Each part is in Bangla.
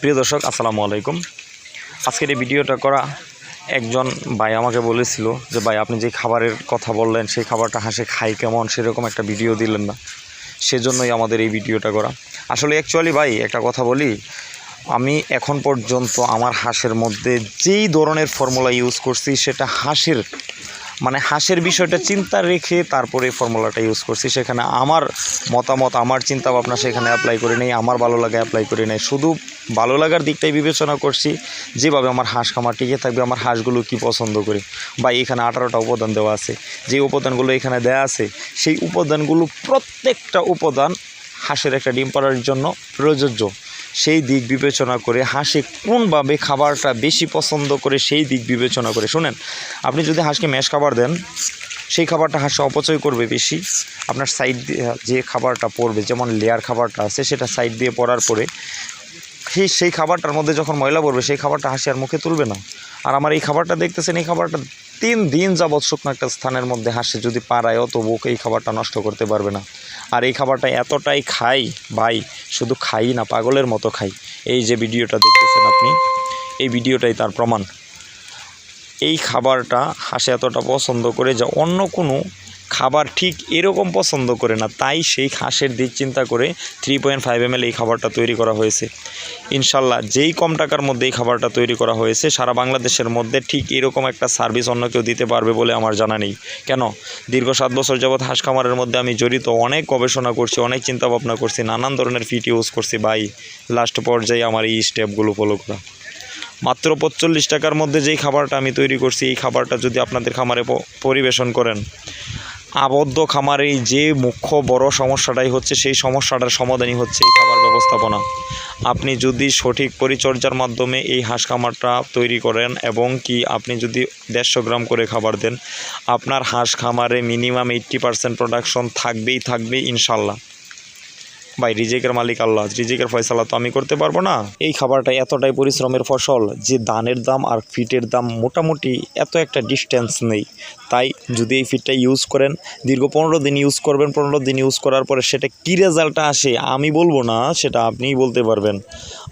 প্রিয় দর্শক আসসালামু আলাইকুম। আজকের এই ভিডিওটা করা একজন ভাই আমাকে বলেছিল যে ভাই আপনি যে খাবারের কথা বললেন সেই খাবারটা হাঁসে খাই কেমন সেরকম একটা ভিডিও দিলেন না, সেজন্যই আমাদের এই ভিডিওটা করা। আসলে অ্যাকচুয়ালি ভাই একটা কথা বলি, আমি এখন পর্যন্ত আমার হাঁসের মধ্যে যেই ধরনের ফর্মুলা ইউজ করছি সেটা হাঁসের বিষয়টা চিন্তা রেখে তারপরে ফর্মুলাটা ইউজ করছি। সেখানে আমার মতামত, আমার চিন্তা ভাবনা সেখানে অ্যাপ্লাই করে নেই, আমার ভালো লাগা অ্যাপ্লাই করে নেই, শুধু ভালো লাগার দিকটাই বিবেচনা করছি। যেভাবে আমার হাঁস খামার টিকে থাকবে, আমার হাঁসগুলো কি পছন্দ করে। বা এখানে 18টা উপাদান দেওয়া আছে, যে উপাদানগুলো এখানে দেওয়া আছে সেই উপাদানগুলো প্রত্যেকটা উপাদান হাঁসের একটা ডিম পাড়ার জন্য প্রযোজ্য। সেই দিক বিবেচনা করে হাঁসে কোনভাবে খাবারটা বেশি পছন্দ করে সেই দিক বিবেচনা করে। শুনেন, আপনি যদি হাঁসকে ম্যাশ খাবার দেন সেই খাবারটা হাঁসে অপচয় করবে বেশি। আপনার সাইড দিয়ে যে খাবারটা পড়বে, যেমন লেয়ার খাবারটা আছে সেটা সাইড দিয়ে পড়ার পরে সেই খাবারটার মধ্যে যখন ময়লা পড়বে সেই খাবারটা হাঁসি আর মুখে তুলবে না। আর আমার এই খাবারটা দেখতেছেন, এই খাবারটা 3 দিন যাবৎ শুকনো একটা স্থানের মধ্যে হাঁসে যদি পাড়ায় তবুও এই খাবারটা নষ্ট করতে পারবে না। আর এই খাবারটা এতটাই খাই ভাই, শুধু খাই না, পাগলের মতো খাই। এই যে ভিডিওটা দেখতেছেন আপনি, এই ভিডিওটাই তার প্রমাণ। এই খাবারটা হাঁসে এতটা পছন্দ করে যা অন্য কোনো খাবার ঠিক এরকম পছন্দ করে না। তাই সেই হাঁসের দিক চিন্তা করে 3.5 ml এই খাবারটা তৈরি করা হয়েছে। ইনশাল্লাহ যেই কম টাকার মধ্যে এই খাবারটা তৈরি করা হয়েছে, সারা বাংলাদেশের মধ্যে ঠিক এরকম একটা সার্ভিস অন্য কেউ দিতে পারবে বলে আমার জানা নেই। কেন, দীর্ঘ 7 বছর যাবৎ হাঁস খামারের মধ্যে আমি জড়িত, অনেক গবেষণা করছি, অনেক চিন্তা ভাবনা করছি, নানান ধরনের ফিট ইউজ করছি ভাই। লাস্ট পর্যায়ে আমার এই স্টেপগুলো ফলো করা। মাত্র 45 টাকার মধ্যে যেই খাবারটা আমি তৈরি করছি, এই খাবারটা যদি আপনাদের খামারে পরিবেশন করেন, আবদ্ধ খামারে যে মুখ্য বড় সমস্যাটাই হচ্ছে, সেই সমস্যাটার সমাধানই হচ্ছে এই খাবার ব্যবস্থাপনা। আপনি যদি সঠিক পরিচর্যার মাধ্যমে এই হাঁস খামারটা তৈরি করেন এবং কি আপনি যদি 150 গ্রাম করে খাবার দেন, আপনার হাঁস খামারে মিনিমাম 80% প্রোডাকশন থাকবেই ইনশাল্লাহ। ভাই রিজিকের মালিক আল্লাহ, রিজিকের ফয়সালা তো আমি করতে পারবো না। এই খাবারটা এতটাই পরিশ্রমের ফসল যে ধানের দাম আর ফিটের দাম মোটামুটি এত একটা ডিস্টেন্স নেই। তাই যদি এই ফিটটা ইউজ করেন, দীর্ঘ 15 দিন ইউজ করবেন, 15 দিন ইউজ করার পরে সেটা কী রেজাল্টটা আসে আমি বলবো না, সেটা আপনিই বলতে পারবেন।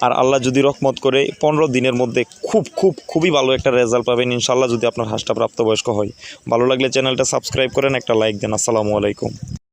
আর আল্লাহ যদি রহমত করে 15 দিনের মধ্যে খুবই ভালো একটা রেজাল্ট পাবেন ইনশাল্লাহ, যদি আপনার হাঁসটা প্রাপ্তবয়স্ক হয়। ভালো লাগলে চ্যানেলটা সাবস্ক্রাইব করেন, একটা লাইক দেন। আসসালামু আলাইকুম।